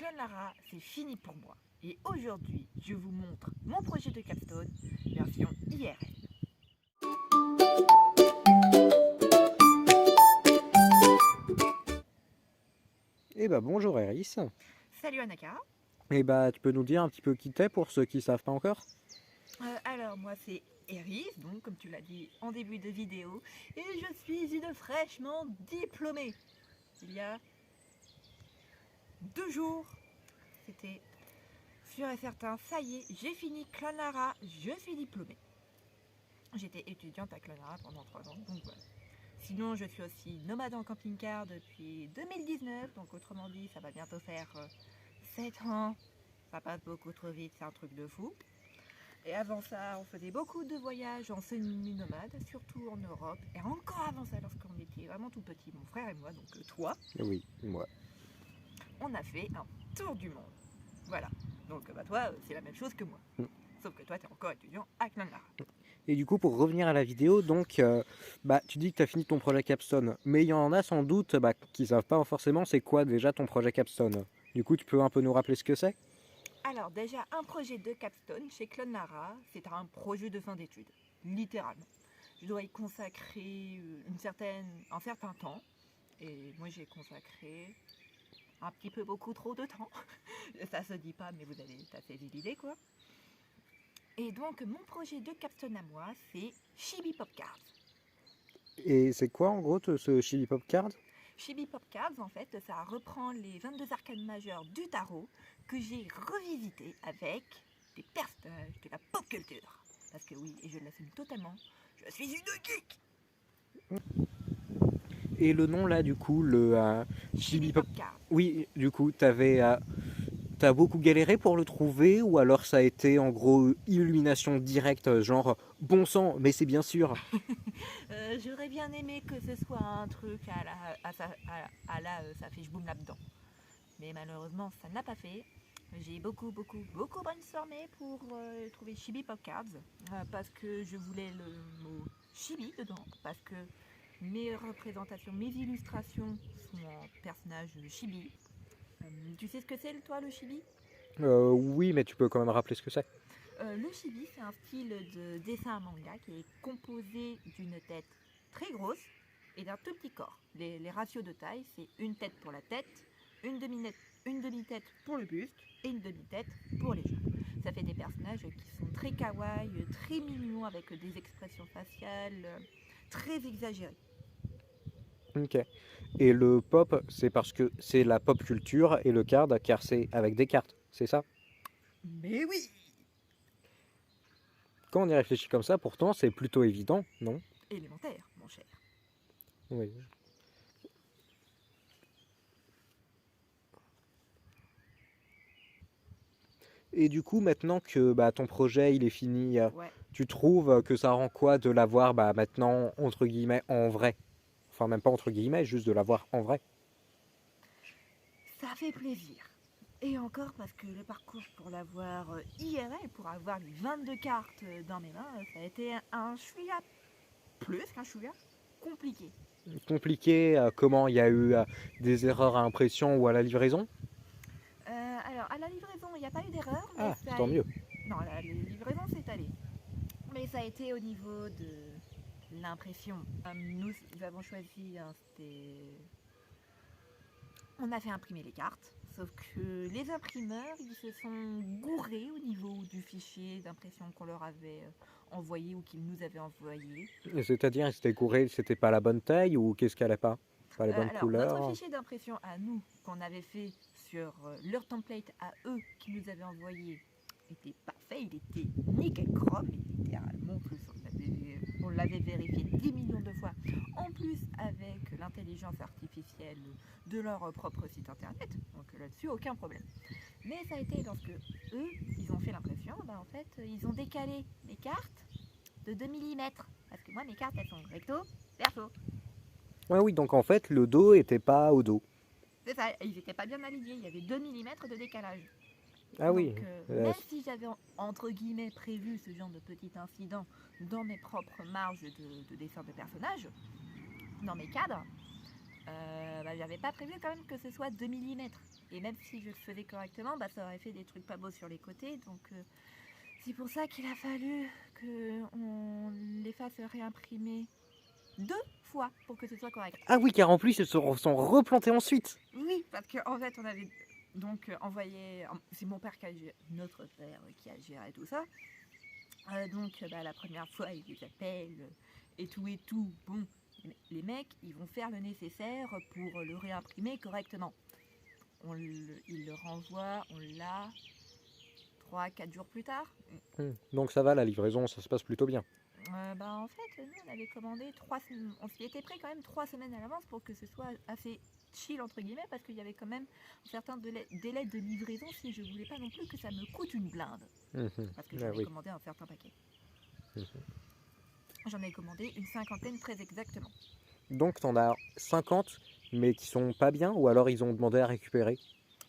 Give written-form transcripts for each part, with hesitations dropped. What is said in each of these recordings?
Clonlara, c'est fini pour moi. Et aujourd'hui, je vous montre mon projet de capstone, version IRL. Eh bah bonjour Eris. Salut Anaka. Eh bah tu peux nous dire un petit peu qui t'es pour ceux qui savent pas encore? Alors moi c'est Eris, donc comme tu l'as dit en début de vidéo, et je suis une fraîchement diplômée. Il y a 2 jours, c'était sûr et certain, ça y est, j'ai fini Clonlara, je suis diplômée. J'étais étudiante à Clonlara pendant 3 ans, donc voilà. Sinon, je suis aussi nomade en camping-car depuis 2019, donc autrement dit, ça va bientôt faire 7 ans. Ça passe beaucoup trop vite, c'est un truc de fou. Et avant ça, on faisait beaucoup de voyages en semi-nomade, surtout en Europe. Et encore avant ça, lorsqu'on était vraiment tout petit, mon frère et moi, donc toi, Oui, moi. on a fait un tour du monde. Voilà. Donc toi, c'est la même chose que moi. Mm. Sauf que toi, tu es encore étudiant à Clonlara. Et du coup pour revenir à la vidéo, donc tu dis que tu as fini ton projet capstone, mais il y en a sans doute qui savent pas forcément c'est quoi déjà ton projet capstone. Du coup tu peux un peu nous rappeler ce que c'est? Alors déjà, un projet de capstone chez Clonlara, c'est un projet de fin d'études, littéralement. Je dois y consacrer un certain temps, et moi j'ai consacré un petit peu beaucoup trop de temps. Ça se dit pas, mais vous avez saisi l'idée quoi. Et donc mon projet de capstone à moi, c'est Chibi Pop Cards. Et c'est quoi en gros ce Chili Pop Card? Chibi Pop Cards, en fait, ça reprend les 22 arcanes majeures du tarot que j'ai revisité avec des personnages de la pop culture. Parce que oui, et je l'assume totalement, je suis une geek. Et le nom là du coup, le Chibi Chili Pop... Pop Cards. Oui, du coup t'as beaucoup galéré pour le trouver ou alors ça a été en gros illumination directe, genre bon sang, mais c'est bien sûr. J'aurais bien aimé que ce soit un truc à la ça fiche boum là-dedans. Mais malheureusement, ça n'a pas fait. J'ai beaucoup brainstormé pour trouver Chibi Pop Cards parce que je voulais le mot Chibi dedans. Parce que mes représentations, mes illustrations sont en personnage Chibi. Tu sais ce que c'est, toi, le Chibi? Oui, mais tu peux quand même rappeler ce que c'est. Le Chibi, c'est un style de dessin manga qui est composé d'une tête très grosse et d'un tout petit corps. Les ratios de taille, c'est une tête pour la tête, une demi-tête pour le buste et une demi-tête pour les jambes. Ça fait des personnages qui sont très kawaii, très mignons, avec des expressions faciales très exagérées. Ok. Et le pop, c'est parce que c'est la pop culture et le card, car c'est avec des cartes, c'est ça? Mais oui! Quand on y réfléchit comme ça, pourtant, c'est plutôt évident, non? Élémentaire, mon cher. Oui. Et du coup, maintenant que ton projet il est fini, Ouais. tu trouves que ça rend quoi de l'avoir maintenant, entre guillemets, en vrai? Enfin, même pas entre guillemets, juste de l'avoir en vrai. Ça fait plaisir. Et encore parce que le parcours pour l'avoir IRL, pour avoir les 22 cartes dans mes mains, ça a été un chouïa, plus qu'un chouïa, compliqué. Compliqué, comment il y a eu des erreurs à impression ou à la livraison? Alors, à la livraison, il n'y a pas eu d'erreur, mais Ah, ça a... tant mieux. Non, la livraison, c'est allé. Mais ça a été au niveau de l'impression. Nous avons choisi on a fait imprimer les cartes, sauf que les imprimeurs, ils se sont gourés au niveau du fichier d'impression qu'on leur avait envoyé ou qu'ils nous avaient envoyé. C'est-à-dire, ils s'étaient courés, c'était pas la bonne taille ou qu'est-ce qu'elle a pas les bonnes Alors, notre couleurs? fichier d'impression à nous, qu'on avait fait sur leur template à eux, qui nous avaient envoyé, était parfait, il était nickel chrome, littéralement, on l'avait vérifié 10 millions de fois. En plus, avec l'intelligence artificielle de leur propre site internet, donc là-dessus, aucun problème. Mais ça a été lorsque eux, ils ont fait l'impression, en fait, ils ont décalé les cartes de 2 millimètres. Parce que moi, mes cartes, elles sont recto, verso. Ouais, oui, donc en fait, le dos était pas au dos. C'est ça, ils n'étaient pas bien alignés, il y avait 2 millimètres de décalage. Ah oui, Donc, même si j'avais entre guillemets prévu ce genre de petit incident dans mes propres marges de dessin de personnages, dans mes cadres, j'avais pas prévu quand même que ce soit 2 millimètres. Et même si je le faisais correctement, ça aurait fait des trucs pas beaux sur les côtés. Donc c'est pour ça qu'il a fallu qu'on les fasse réimprimer 2 fois pour que ce soit correct. Ah oui, car en plus, ils se sont replantés ensuite. Oui, parce qu'en fait, on avait donc envoyé... C'est mon père notre père qui a géré tout ça. La première fois, il les appelle et tout. Bon, les mecs, ils vont faire le nécessaire pour le réimprimer correctement. Il le renvoie, on l'a 3-4 jours plus tard. Donc ça va, la livraison, ça se passe plutôt bien. En fait, nous, on avait commandé 3 semaines. On s'y était pris quand même 3 semaines à l'avance pour que ce soit assez chill, entre guillemets, parce qu'il y avait quand même un certain délai de livraison si je voulais pas non plus que ça me coûte une blinde. Parce que j'avais commandé un certain paquet. J'en ai commandé une 50aine très exactement. Donc t'en as 50, mais qui sont pas bien, ou alors ils ont demandé à récupérer?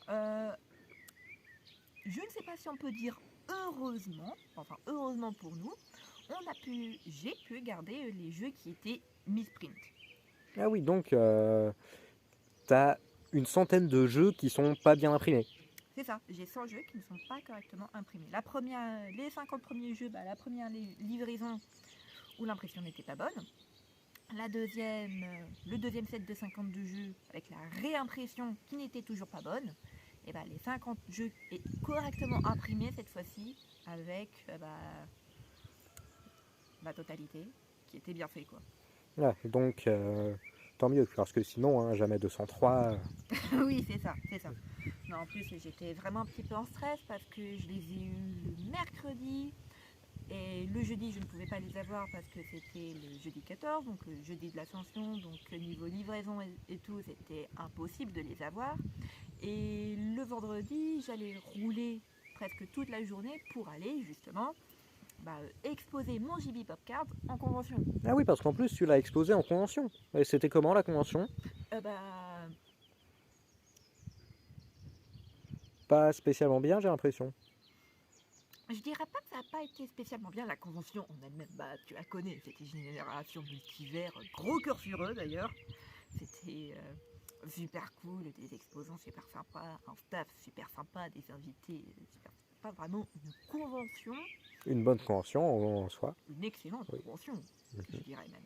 Je ne sais pas si on peut dire heureusement pour nous, j'ai pu garder les jeux qui étaient misprint. Ah oui, donc t'as une centaine de jeux qui sont pas bien imprimés. C'est ça, j'ai 100 jeux qui ne sont pas correctement imprimés. Les 50 premiers jeux, la première livraison où l'impression n'était pas bonne. Le deuxième set de 52 jeux avec la réimpression qui n'était toujours pas bonne. Et les 50 jeux est correctement imprimés cette fois-ci avec la totalité qui était bien fait, quoi. Ah, donc tant mieux, parce que sinon, jamais 203. Oui, c'est ça. Non, en plus, j'étais vraiment un petit peu en stress parce que je les ai eus le mercredi. Et le jeudi, je ne pouvais pas les avoir parce que c'était le jeudi 14, donc le jeudi de l'Ascension. Donc niveau livraison et tout, c'était impossible de les avoir. Et le vendredi, j'allais rouler presque toute la journée pour aller justement exposer mon JB Popcard en convention. Ah oui, parce qu'en plus, tu l'as exposé en convention. Et c'était comment la convention? Pas spécialement bien, j'ai l'impression. Je dirais pas que ça n'a pas été spécialement bien, la convention en elle-même, tu la connais, c'était Génération Multivers, gros cœur fureux d'ailleurs. C'était super cool, des exposants super sympas, un staff super sympa, des invités super sympas, vraiment une convention. Une bonne convention en soi. Une excellente convention, je dirais même.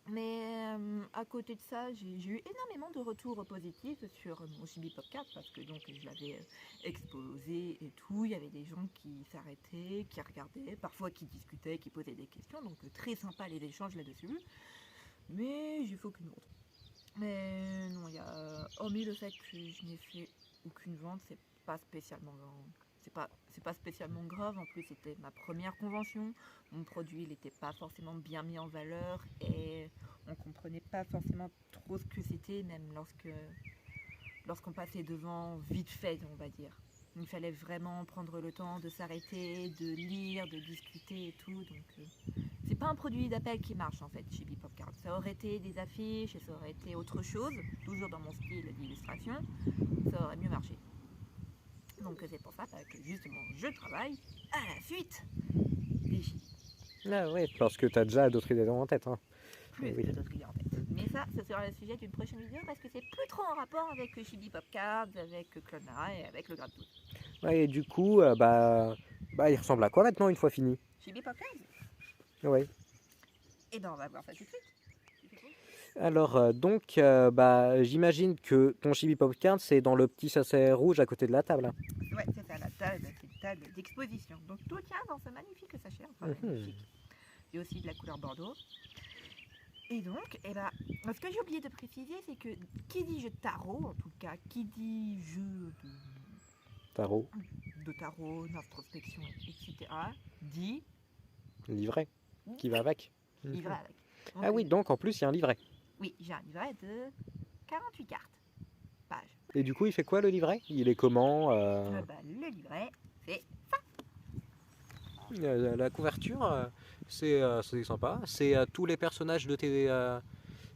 Mais à côté de ça, j'ai eu énormément de retours positifs sur mon JB Popcard parce que donc je l'avais exposé et tout. Il y avait des gens qui s'arrêtaient, qui regardaient, parfois qui discutaient, qui posaient des questions. Donc très sympa les échanges là-dessus. Mais j'ai fait aucune vente. Mais non, hormis le fait que je n'ai fait aucune vente, c'est pas spécialement grave. En plus, c'était ma première convention. Mon produit, il n'était pas forcément bien mis en valeur et on comprenait pas forcément trop ce que c'était, même lorsqu'on passait devant vite fait, on va dire. Il fallait vraiment prendre le temps de s'arrêter, de lire, de discuter et tout. Donc, c'est pas un produit d'appel qui marche en fait chez Bipopcard. Ça aurait été des affiches, ça aurait été autre chose, toujours dans mon style d'illustration, ça aurait mieux marché. Donc c'est pour ça que justement je travaille à la suite des JB. Ah oui, parce que tu as déjà d'autres idées en tête. Plus d'autres idées en tête. Mais ça, ce sera le sujet d'une prochaine vidéo parce que c'est plus trop en rapport avec JB Popcard, avec Clonara et avec le Gratte-Tout. Ouais, et du coup, il ressemble à quoi maintenant une fois fini? JB Popcard? Oui. Et on va voir ça tout de suite. Alors, j'imagine que ton JB Popcard, c'est dans le petit sachet rouge à côté de la table. Ouais, c'est ça, la table, c'est une table d'exposition. Donc tout tient dans ce magnifique sachet, magnifique. Il y a aussi de la couleur bordeaux. Et donc, ce que j'ai oublié de préciser, c'est que qui dit jeu de tarot, en tout cas, qui dit jeu de tarot, d'introspection, etc., dit livret, qui va avec. Livret avec. Donc, ah oui, donc en plus, il y a un livret. Oui, j'ai un livret de 48 cartes, pages. Et du coup, il fait quoi le livret? Il est comment Le livret, c'est ça. La couverture, c'est sympa. C'est tous les personnages de tes...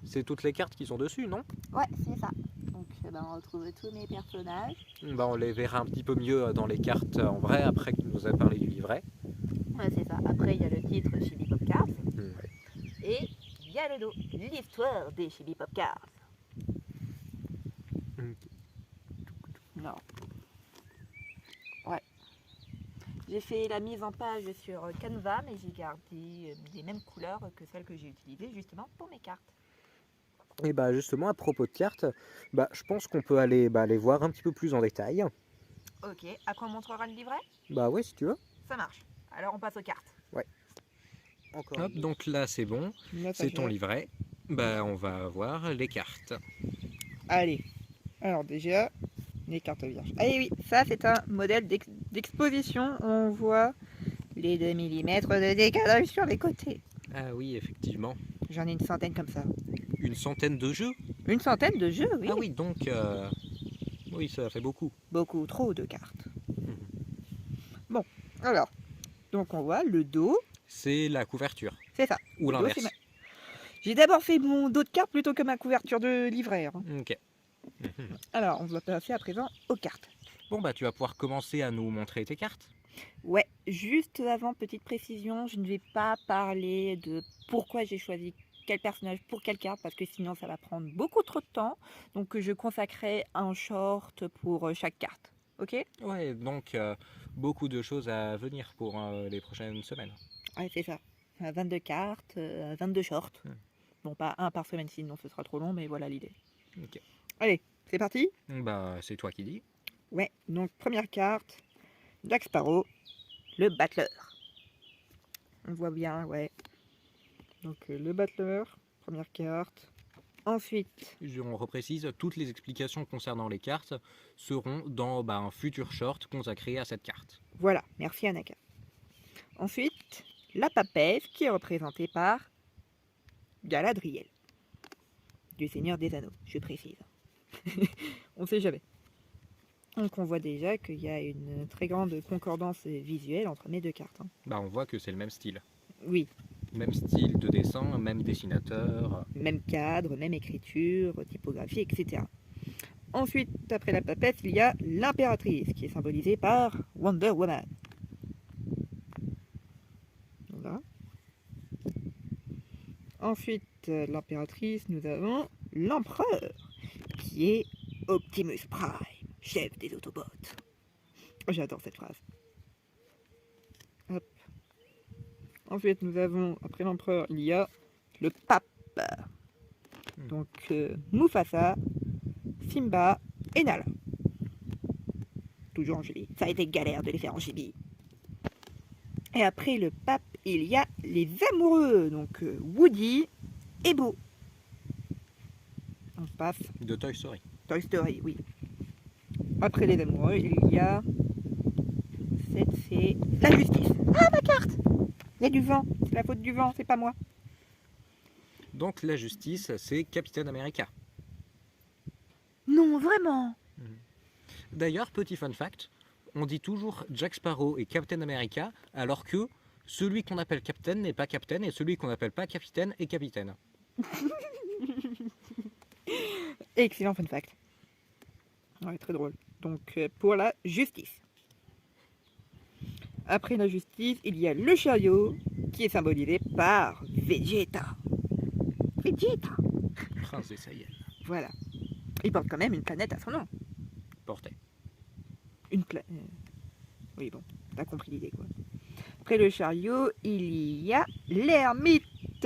c'est toutes les cartes qui sont dessus, non? Ouais, c'est ça. Donc on retrouve tous mes personnages. On les verra un petit peu mieux dans les cartes en vrai, après qu'il nous a parlé du livret. Ouais, c'est ça. Après, il y a le titre JB Popcard. Et il y a le dos, l'histoire des JB Popcard. Non. Ouais. J'ai fait la mise en page sur Canva, mais j'ai gardé les mêmes couleurs que celles que j'ai utilisées justement pour mes cartes. Et bah justement, à propos de cartes, bah, je pense qu'on peut aller les voir un petit peu plus en détail. Ok, à quoi on montrera le livret? Bah ouais, si tu veux. Ça marche. Alors on passe aux cartes. Ouais. Encore. Hop, donc là c'est bon, c'est ton livret. Bah on va voir les cartes. Allez, alors déjà, les cartes vierges. Allez oui, ça c'est un modèle d'exposition. On voit les 2 mm de décalage sur les côtés. Ah oui, effectivement. J'en ai une centaine comme ça. Une centaine de jeux? Une centaine de jeux, oui. Ah oui, donc oui, ça fait beaucoup. Beaucoup trop de cartes. Bon, alors, donc on voit le dos. C'est la couverture. C'est ça. Ou l'inverse. J'ai d'abord fait mon dos de carte plutôt que ma couverture de livret. Hein. Ok. Alors, on va passer à présent aux cartes. Bon bah tu vas pouvoir commencer à nous montrer tes cartes. Ouais, juste avant, petite précision, je ne vais pas parler de pourquoi j'ai choisi quel personnage pour quelle carte, parce que sinon ça va prendre beaucoup trop de temps. Donc je consacrerai un short pour chaque carte. Ok? Ouais, donc beaucoup de choses à venir pour les prochaines semaines. Ouais, c'est ça. 22 cartes, 22 shorts. Bon, pas un par semaine, sinon ce sera trop long, mais voilà l'idée. Ok. Allez, c'est parti? Bah c'est toi qui dis. Ouais, donc première carte, Jack Sparrow, le battleur. On voit bien, ouais. Donc le battleur, première carte. Ensuite, On reprécise, toutes les explications concernant les cartes seront dans un futur short consacré à cette carte. voilà, merci Anaka. Ensuite, la papesse qui est représentée par Galadriel, du Seigneur des Anneaux, je précise. On sait jamais. Donc on voit déjà qu'il y a une très grande concordance visuelle entre mes deux cartes. Hein. Bah on voit que c'est le même style. Oui. Même style de dessin, même dessinateur. Même cadre, même écriture, typographie, etc. Ensuite, après la papesse, il y a l'impératrice qui est symbolisée par Wonder Woman. Voilà. Ensuite, l'impératrice, nous avons l'empereur qui est Optimus Prime, chef des Autobots. J'adore cette phrase. Hop. Ensuite, nous avons, après l'empereur, il y a le pape. Donc, Mufasa, Simba et Nala. Toujours en chibi. Ça a été galère de les faire en chibi. Et après le pape, il y a les amoureux. Donc, Woody et Bo. On passe. De Toy Story. Toy Story, oui. Après les amoureux, il y a... C'est la justice. Ah, ma carte! Il y a du vent. C'est la faute du vent, c'est pas moi. Donc la justice, c'est Captain America. Non, vraiment. D'ailleurs, petit fun fact, on dit toujours Jack Sparrow et Captain America, alors que celui qu'on appelle Captain n'est pas Captain et celui qu'on n'appelle pas Capitaine est Capitaine. Excellent fun fact. Ouais, très drôle. Donc, pour la justice. Après la justice, il y a le chariot qui est symbolisé par Vegeta. Vegeta. Prince des Saiyans. Voilà. Il porte quand même une planète à son nom. Portait. Une planète. Oui, bon, t'as compris l'idée, quoi. Après le chariot, il y a l'ermite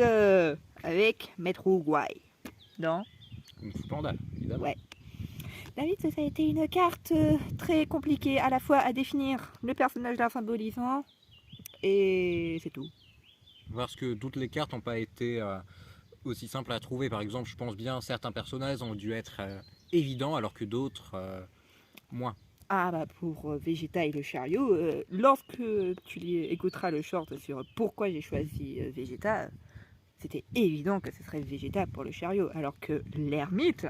avec Maître Oogway. Dans Kung Fu Panda, évidemment. Ouais. David, ça a été une carte très compliquée à la fois à définir le personnage la symbolisant et c'est tout. Parce que toutes les cartes n'ont pas été aussi simples à trouver. Par exemple, je pense bien certains personnages ont dû être évidents alors que d'autres moins. Ah bah pour Vegeta et le chariot, lorsque tu écouteras le short sur pourquoi j'ai choisi Vegeta, c'était évident que ce serait Vegeta pour le chariot, alors que l'ermite,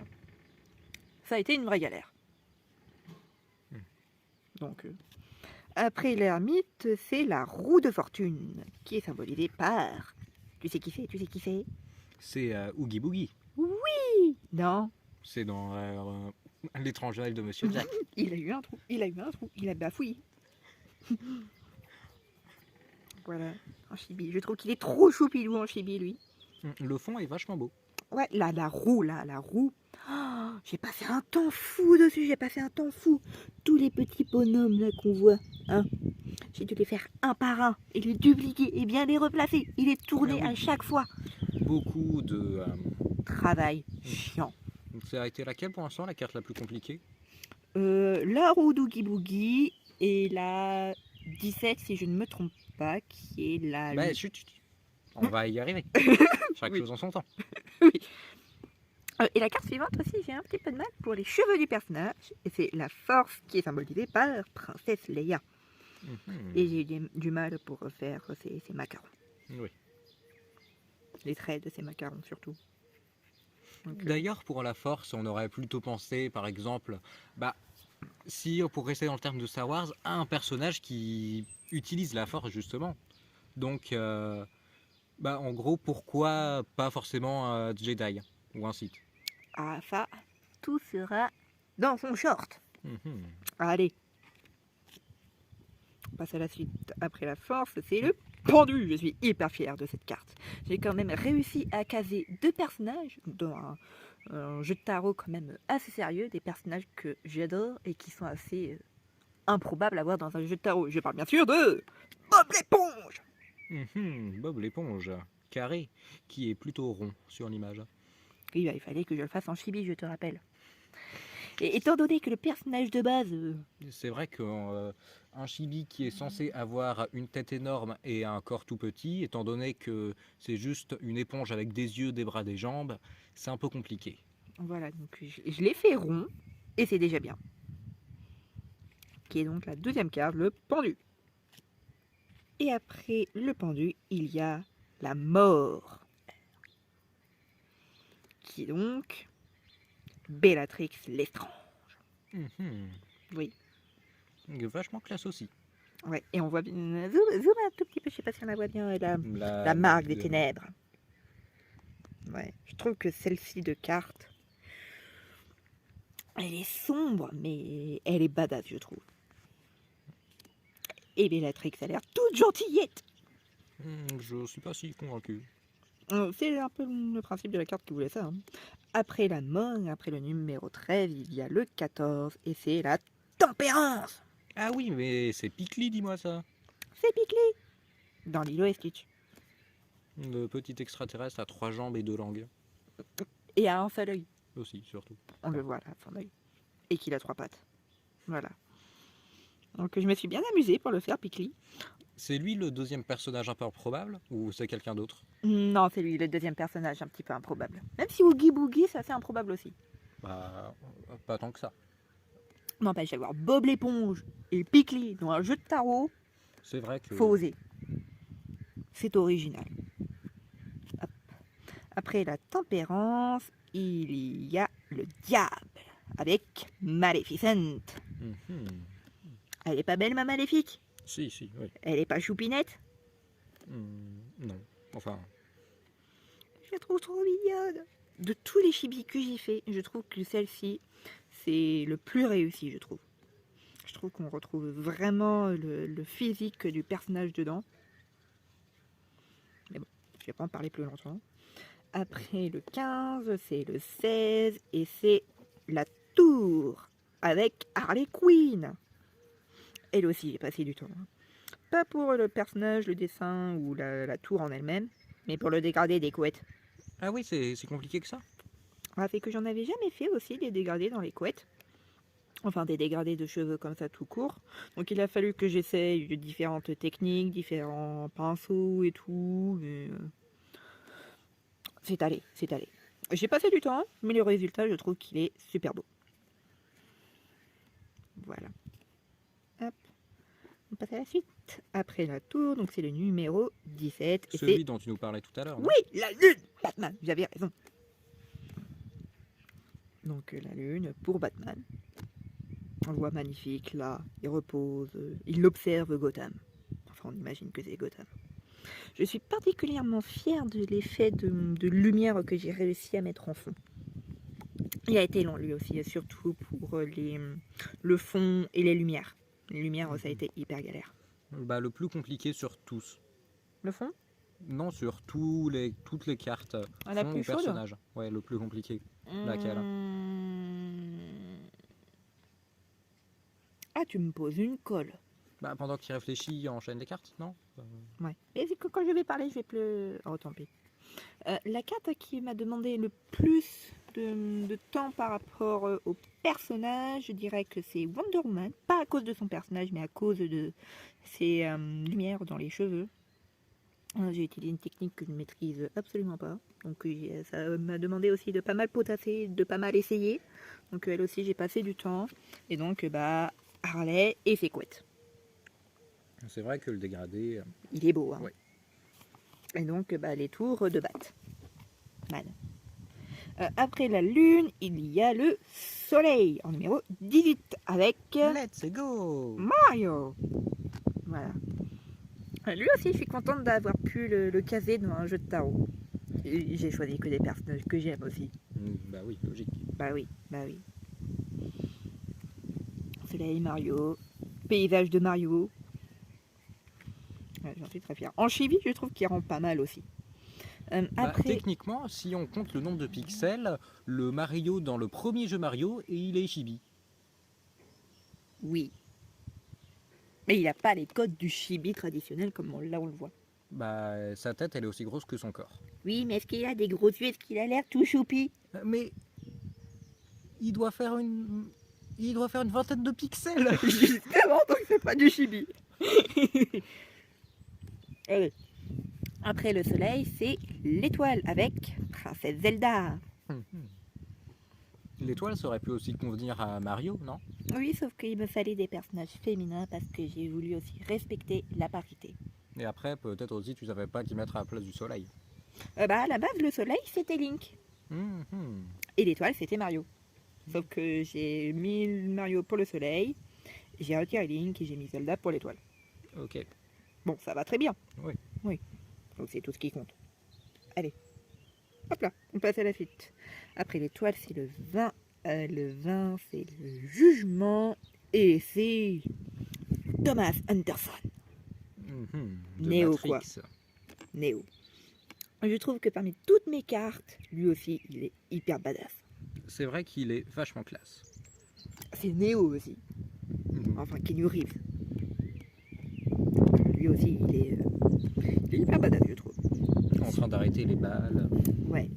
ça a été une vraie galère. Donc, après l'ermite, c'est la roue de fortune, qui est symbolisée par... Tu sais qui c'est? C'est Oogie Boogie. Oui. Non. C'est dans l'étranger de Monsieur Jack. Il a eu un trou, il a bafouillé. Voilà, en chibi. Je trouve qu'il est trop choupidou en chibi, lui. Le fond est vachement beau. Ouais, la roue, là, la roue. Oh, j'ai passé un temps fou dessus, j'ai passé un temps fou. Tous les petits bonhommes là qu'on voit, hein. J'ai dû les faire un par un et les dupliquer et bien les replacer et les tourner Ah oui. à chaque fois. Beaucoup de... Travail chiant. Donc ça a été laquelle pour l'instant, la carte la plus compliquée? La roue d'Oogie Boogie et la 17, si je ne me trompe pas, qui est la... Bah chut, chut. On va y arriver. Chaque Oui. chose en son temps. Et la carte suivante aussi, j'ai un petit peu de mal pour les cheveux du personnage. Et c'est la force qui est symbolisée par Princesse Leia. Et j'ai eu du mal pour refaire ces macarons. Oui. Les traits de ces macarons surtout. Donc, D'ailleurs, pour la force, on aurait plutôt pensé, par exemple, bah, si pour rester dans le terme de Star Wars, à un personnage qui utilise la force justement. Donc, bah, en gros, pourquoi pas forcément un Jedi ou un Sith? ah ça, tout sera dans son short. Mhm. Allez. On passe à la suite. Après la force, c'est le pendu. Je suis hyper fière de cette carte. J'ai quand même réussi à caser 2 personnages dans un jeu de tarot quand même assez sérieux, des personnages que j'adore et qui sont assez improbables à voir dans un jeu de tarot. Je parle bien sûr de Bob l'éponge. Mhm. Bob l'éponge, carré, qui est plutôt rond sur l'image. Oui, bah, il fallait que je le fasse en chibi, je te rappelle. Et étant donné que le personnage de base... C'est vrai qu'un chibi qui est censé avoir une tête énorme et un corps tout petit, étant donné que c'est juste une éponge avec des yeux, des bras, des jambes, c'est un peu compliqué. voilà, donc je l'ai fait rond, et c'est déjà bien. Qui est donc la 2e carte, le pendu. Et après le pendu, il y a la mort. Qui est donc Bellatrix Lestrange. Mhm. Oui. Vachement classe aussi. Ouais, et on voit bien. Zoom un tout petit peu, je sais pas si on la voit bien, la marque des ténèbres. Ouais, je trouve que celle-ci de carte, elle est sombre, mais elle est badass, je trouve. Et Bellatrix a l'air toute gentillette. Je suis pas si convaincu. C'est un peu le principe de la carte qui voulait ça. Hein. Après la mort, après le numéro 13, il y a le 14, et c'est la tempérance. Ah oui, mais c'est Pikli, dis-moi ça. C'est Piclé dans Lilo et Stitch. Le petit extraterrestre à 3 jambes et 2 langues. Et à un seul œil. Aussi, surtout. On le voit là, son œil. Et qu'il a 3 pattes. Voilà. Donc je me suis bien amusée pour le faire, Picli. C'est lui le deuxième personnage un peu improbable ou c'est quelqu'un d'autre? Non, c'est lui, le 2e personnage un petit peu improbable. Même si Oogie Boogie, c'est assez improbable aussi. Bah, pas tant que ça. N'empêche, d'avoir Bob l'éponge et Picli dans un jeu de tarot, C'est vrai que... faut oser. C'est original. Hop. Après la tempérance, il y a le diable avec Maleficent. Mhm. Elle est pas belle, ma Maléfique? Si, si, oui. Elle est pas choupinette? Non. Enfin, Je la trouve trop mignonne. De tous les chibis que j'ai fait, je trouve que celle-ci, c'est le plus réussi, je trouve. Je trouve qu'on retrouve vraiment le physique du personnage dedans. Mais bon, je vais pas en parler plus longtemps. Après le 15, c'est le 16 et c'est la tour avec Harley Quinn. Elle aussi, j'ai passé du temps. Hein. Pas pour le personnage, le dessin ou la tour en elle-même, mais pour le dégradé des couettes. ah oui, c'est compliqué que ça? Ah, c'est que j'en avais jamais fait aussi des dégradés dans les couettes. Enfin, des dégradés de cheveux comme ça tout court. Donc il a fallu que j'essaye de différentes techniques, différents pinceaux et tout. Mais c'est allé, c'est allé. J'ai passé du temps, mais le résultat, je trouve qu'il est super beau. Voilà. Hop. On passe à la suite. Après la tour, donc c'est le numéro 17. Et Celui c'est... dont tu nous parlais tout à l'heure. non? Oui, la lune Batman, j'avais raison. Donc la lune pour Batman. On le voit magnifique, là, il repose, il observe Gotham. Enfin, on imagine que c'est Gotham. Je suis particulièrement fière de l'effet de lumière que j'ai réussi à mettre en fond. Il a été long, lui aussi, surtout pour le fond et les lumières. Les lumières, ça a été hyper galère. Bah, le plus compliqué sur tous. Le fond? Non, sur toutes les cartes. La Fond plus ou chaude personnage. Ouais, le plus compliqué. Laquelle? Ah, tu me poses une colle. Bah, pendant qu'il réfléchit, enchaîne les cartes, non? Ouais. Et c'est que quand je vais parler, je vais plus... Oh, tant pis. La carte qui m'a demandé le plus de temps par rapport au personnage, je dirais que c'est Wonder Woman. Pas à cause de son personnage, mais à cause de ses lumières dans les cheveux. J'ai utilisé une technique que je ne maîtrise absolument pas. Donc ça m'a demandé aussi de pas mal potasser, de pas mal essayer. Donc elle aussi, j'ai passé du temps. Et donc, Harley et ses couettes. C'est vrai que le dégradé. Il est beau, hein. Ouais. Et donc, les tours de Batman. Après la lune, il y a le soleil en numéro 18 avec Let's go! Mario. Voilà. Lui aussi, je suis contente d'avoir pu le caser dans un jeu de tarot. Et j'ai choisi que des personnages que j'aime aussi. Bah oui, logique. Bah oui. Soleil, Mario, paysage de Mario. Ouais, j'en suis très fière. En chibi, je trouve qu'il rend pas mal aussi. Après, Techniquement, si on compte le nombre de pixels, le Mario dans le premier jeu Mario, et il est chibi. oui. Mais il n'a pas les codes du chibi traditionnel comme là on le voit. Bah, sa tête, elle est aussi grosse que son corps. Oui, mais est-ce qu'il a des gros yeux? Est-ce qu'il a l'air tout choupi? Mais il doit faire une vingtaine de pixels. Justement, donc c'est pas du chibi. Allez. Après le soleil, c'est l'étoile avec Princesse Zelda. L'étoile, ça aurait pu aussi convenir à Mario, non? Oui, sauf qu'il me fallait des personnages féminins parce que j'ai voulu aussi respecter la parité. Et après, peut-être aussi, tu savais pas qui mettre à la place du soleil. À la base, le soleil, c'était Link. Mhm. Et l'étoile, c'était Mario. Sauf que j'ai mis Mario pour le soleil, j'ai retiré Link et j'ai mis Zelda pour l'étoile. Ok. Bon, ça va très bien. Oui. Donc c'est tout ce qui compte. Allez. Hop là, on passe à la suite. Après l'étoile, c'est le vin. Le vin, c'est le jugement. Et c'est Thomas Anderson. De Néo, Matrix. quoi. Néo. Je trouve que parmi toutes mes cartes, lui aussi, il est hyper badass. C'est vrai qu'il est vachement classe. C'est Néo aussi. Enfin, Keanu Reeves. Lui aussi, il est hyper badass, je trouve. En train d'arrêter les balles. Ouais.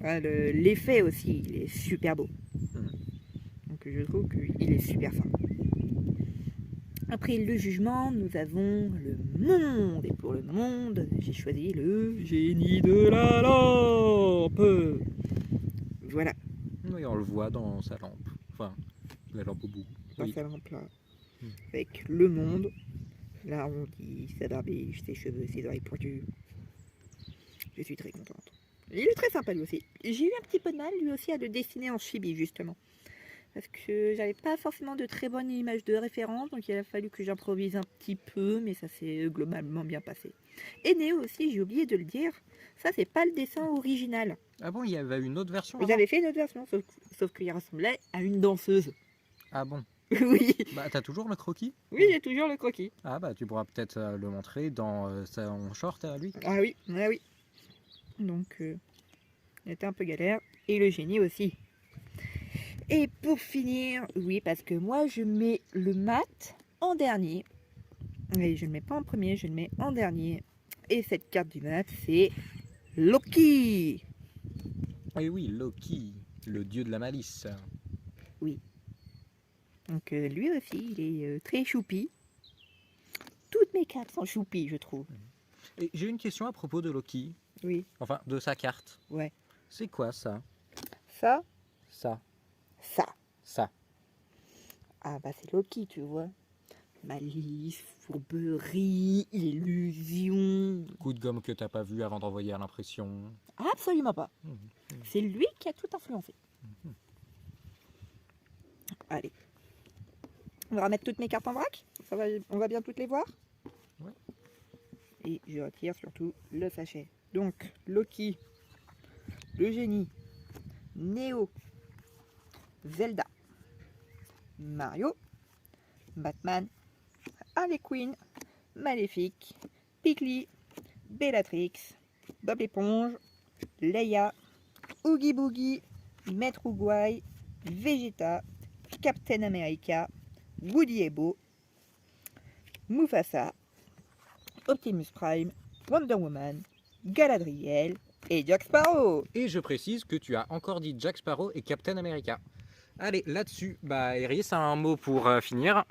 L'effet aussi, il est super beau. Donc je trouve qu'il est super fin. Après le jugement, nous avons le monde. Et pour le monde, j'ai choisi le génie de la lampe. Voilà, Oui, on le voit dans sa lampe. Enfin, la lampe au bout. dans Oui. sa lampe là. Avec le monde, l'arrondi, sa barbiche, ses cheveux, ses oreilles pointues. Je suis très contente. Il est très sympa lui aussi. J'ai eu un petit peu de mal lui aussi à le dessiner en chibi justement. Parce que j'avais pas forcément de très bonne image de référence, donc il a fallu que j'improvise un petit peu, mais ça s'est globalement bien passé. Et Néo aussi, j'ai oublié de le dire, ça c'est pas le dessin original. Ah bon, il y avait une autre version Vous avant? avez fait une autre version, sauf qu'il ressemblait à une danseuse. Ah bon? Oui, Bah, t'as toujours le croquis? oui, j'ai toujours le croquis. Ah bah, tu pourras peut-être le montrer dans son short à lui. Ah oui, ah oui. Donc, il était un peu galère. Et le génie aussi. Et pour finir, oui, parce que moi je mets le mat en dernier. Et je ne le mets pas en premier, je le mets en dernier. Et cette carte du mat, c'est Loki. Et oui, Loki, le dieu de la malice. Donc lui aussi, il est très choupi. Toutes mes cartes sont choupies, je trouve. Et j'ai une question à propos de Loki. Oui, Enfin, de sa carte. ouais. C'est quoi ça? Ça, Ça. ça. Ah bah c'est Loki, tu vois. Malice, fourberie, illusion. Coup de gomme que t'as pas vu avant d'envoyer à l'impression. Absolument pas. C'est lui qui a tout influencé. Allez. On va remettre toutes mes cartes en vrac. On va bien toutes les voir. Ouais. Et je retire surtout le sachet. Donc, Loki, le génie, Néo, Zelda, Mario, Batman, Harley Quinn, Maléfique, Pigly, Bellatrix, Bob l'éponge, Leia, Oogie Boogie, Maître Oogway, Vegeta, Captain America, Woody et Bo, Mufasa, Optimus Prime, Wonder Woman, Galadriel et Jack Sparrow. Et je précise que tu as encore dit Jack Sparrow et Captain America. Allez, là-dessus, Iris a un mot pour finir.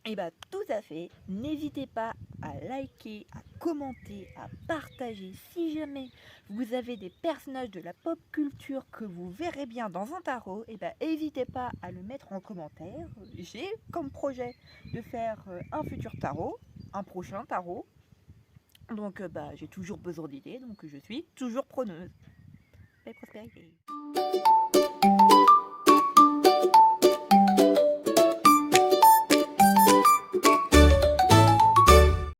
Et bah tout à fait, n'hésitez pas à liker, à commenter, à partager. Si jamais vous avez des personnages de la pop culture que vous verrez bien dans un tarot, et bah n'hésitez pas à le mettre en commentaire. J'ai comme projet de faire un futur tarot, un prochain tarot. Donc j'ai toujours besoin d'idées, donc je suis toujours preneuse. Belle prospérité.